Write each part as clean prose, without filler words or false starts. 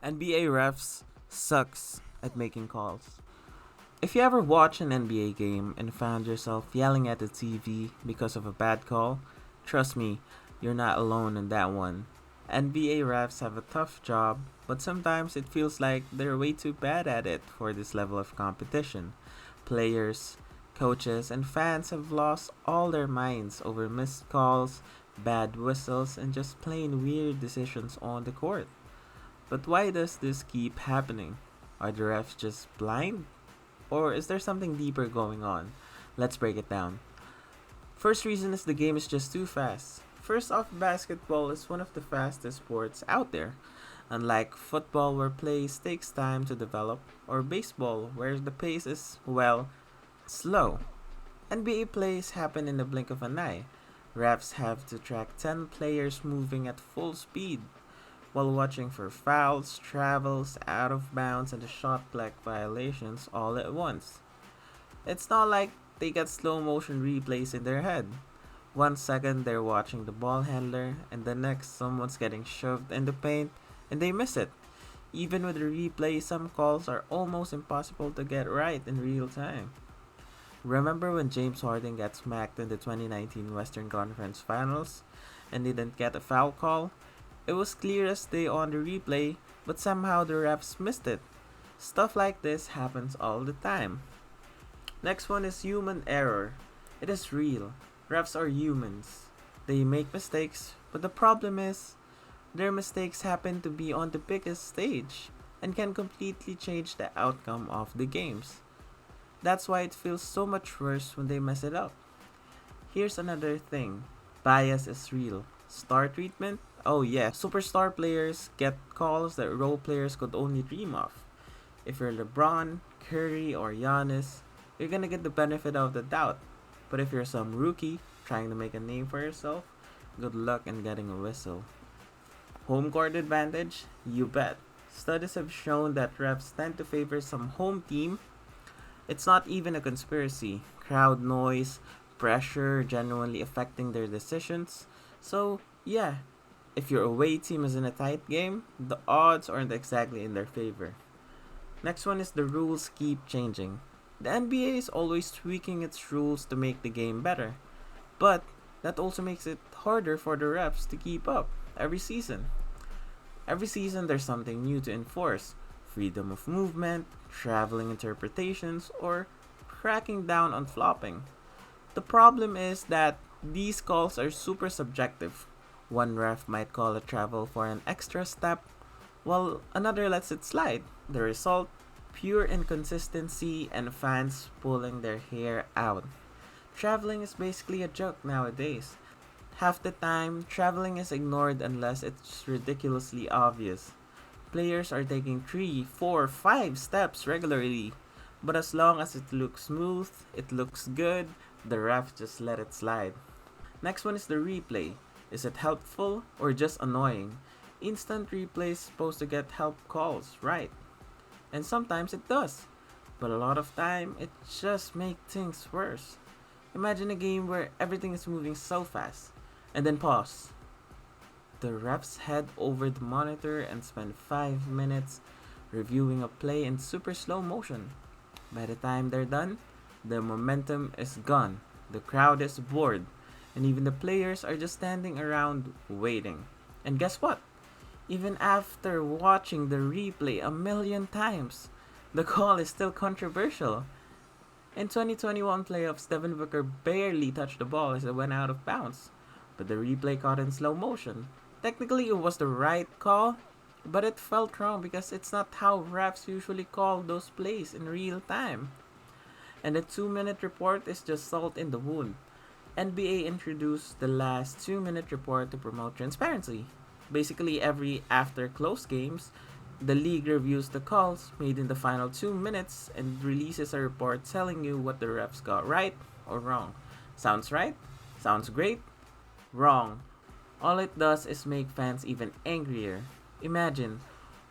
NBA refs sucks at making calls. If you ever watch an NBA game and found yourself yelling at the TV because of a bad call, trust me, you're not alone in that one. NBA refs have a tough job, but sometimes it feels like they're way too bad at it for this level of competition. Players, coaches, and fans have lost all their minds over missed calls, bad whistles, and just plain weird decisions on the court. But why does this keep happening? Are the refs just blind? Or is there something deeper going on? Let's break it down. First reason is the game is just too fast. First off, basketball is one of the fastest sports out there. Unlike football, where plays takes time to develop, or baseball, where the pace is, well, slow. NBA plays happen in the blink of an eye. Refs have to track 10 players moving at full speed while watching for fouls, travels, out of bounds, and the shot clock violations all at once. It's not like they get slow motion replays in their head. 1 second they're watching the ball handler, and the next someone's getting shoved in the paint, and they miss it. Even with the replay, some calls are almost impossible to get right in real time. Remember when James Harden got smacked in the 2019 Western Conference Finals and didn't get a foul call? It was clear as day on the replay, but somehow the refs missed it. Stuff like this happens all the time. Next one is human error. It is real. Refs are humans. They make mistakes, but the problem is their mistakes happen to be on the biggest stage and can completely change the outcome of the games. That's why it feels so much worse when they mess it up. Here's another thing. Bias is real. Star treatment? Oh yeah, superstar players get calls that role players could only dream of. If you're LeBron, Curry, or Giannis, you're gonna get the benefit of the doubt. But if you're some rookie trying to make a name for yourself, good luck in getting a whistle. Home court advantage? You bet. Studies have shown that refs tend to favor some home team. It's not even a conspiracy. Crowd noise, pressure genuinely affecting their decisions. So, yeah, if your away team is in a tight game, the odds aren't exactly in their favor. Next one is the rules keep changing. The NBA is always tweaking its rules to make the game better, but that also makes it harder for the refs to keep up every season. Every season there's something new to enforce: freedom of movement, traveling interpretations, or cracking down on flopping. The problem is that these calls are super subjective. One ref might call a travel for an extra step, while another lets it slide. The result? Pure inconsistency and fans pulling their hair out. Traveling is basically a joke nowadays. Half the time, traveling is ignored unless it's ridiculously obvious. Players are taking 3, 4, 5 steps regularly, but as long as it looks smooth, it looks good, the ref just let it slide. Next one is the replay. Is it helpful or just annoying? Instant replay is supposed to get help calls, right? And sometimes it does, but a lot of time it just makes things worse. Imagine a game where everything is moving so fast, and then pause. The refs head over the monitor and spend 5 minutes reviewing a play in super slow motion. By the time they're done, the momentum is gone, the crowd is bored, and even the players are just standing around waiting. And guess what? Even after watching the replay a million times, the call is still controversial. In 2021 playoffs, Devin Booker barely touched the ball as it went out of bounds, but the replay caught in slow motion. Technically, it was the right call, but it felt wrong because it's not how refs usually call those plays in real time. And the 2 minute report is just salt in the wound. NBA introduced the last 2 minute report to promote transparency. Basically, every after close games, the league reviews the calls made in the final 2 minutes and releases a report telling you what the refs got right or wrong. Sounds right? Sounds great? Wrong. All it does is make fans even angrier. Imagine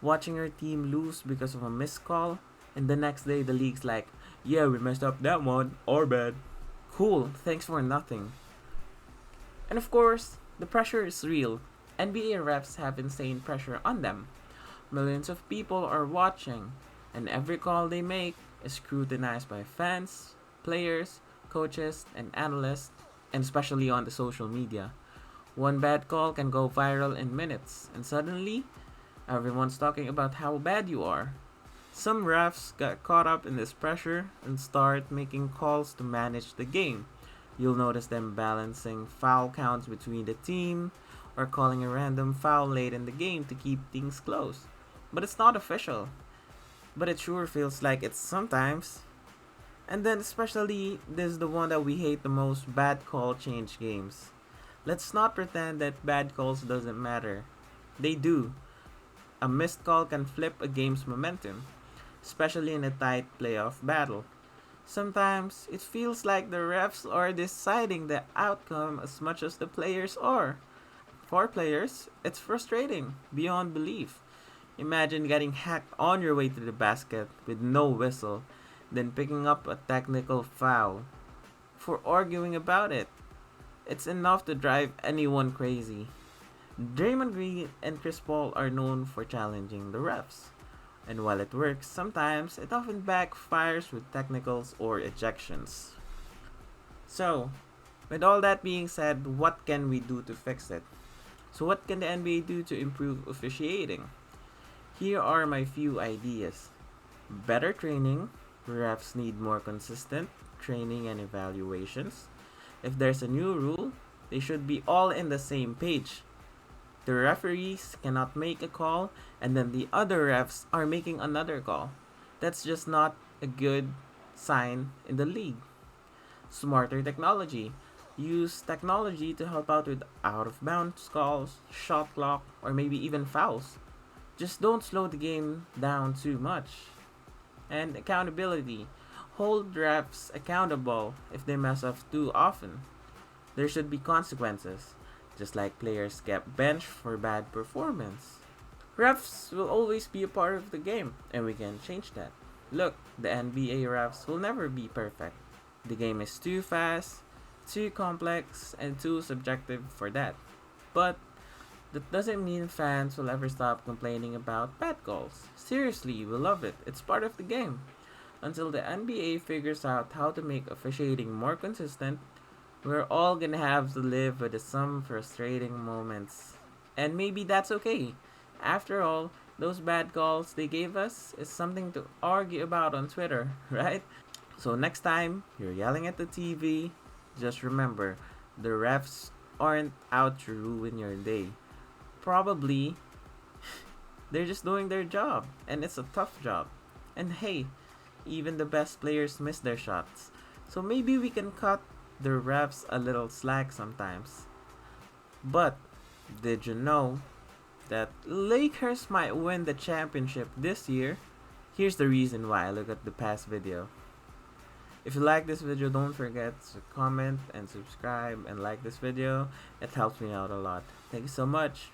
watching your team lose because of a missed call, and the next day the league's like, yeah, we messed up that one, or bad. Cool, thanks for nothing. And of course, the pressure is real. NBA refs have insane pressure on them. Millions of people are watching, and every call they make is scrutinized by fans, players, coaches, and analysts, and especially on the social media. One bad call can go viral in minutes, and suddenly, everyone's talking about how bad you are. Some refs got caught up in this pressure and start making calls to manage the game. You'll notice them balancing foul counts between the team or calling a random foul late in the game to keep things close. But it's not official. But it sure feels like it sometimes. And then especially this is the one that we hate the most, bad call change games. Let's not pretend that bad calls doesn't matter. They do. A missed call can flip a game's momentum, especially in a tight playoff battle. Sometimes it feels like the refs are deciding the outcome as much as the players are. For players, it's frustrating beyond belief. Imagine getting hacked on your way to the basket with no whistle, then picking up a technical foul for arguing about it. It's enough to drive anyone crazy. Draymond Green and Chris Paul are known for challenging the refs. And while it works sometimes, it often backfires with technicals or ejections. So, with all that being said, what can we do to fix it? So, what can the NBA do to improve officiating? Here are my few ideas. Better training. Refs need more consistent training and evaluations. If there's a new rule, they should be all in the same page. The referees cannot make a call and then the other refs are making another call. That's just not a good sign in the league. Smarter technology. Use technology to help out with out of bounds calls, shot clock, or maybe even fouls. Just don't slow the game down too much. And accountability. Hold refs accountable if they mess up too often. There should be consequences, just like players get benched for bad performance. Refs will always be a part of the game, and we can change that. Look, the NBA refs will never be perfect. The game is too fast, too complex, and too subjective for that. But that doesn't mean fans will ever stop complaining about bad calls. Seriously, we love it. It's part of the game. Until the NBA figures out how to make officiating more consistent, we're all gonna have to live with some frustrating moments. And maybe that's okay. After all, those bad calls they gave us is something to argue about on Twitter, right? So next time you're yelling at the TV, just remember the refs aren't out to ruin your day. Probably they're just doing their job, and it's a tough job. And hey, even the best players miss their shots. So maybe we can cut the refs a little slack sometimes. But did you know that Lakers might win the championship this year? Here's the reason why. Look at the past video. If you like this video, don't forget to comment and subscribe and like this video. It helps me out a lot. Thank you so much.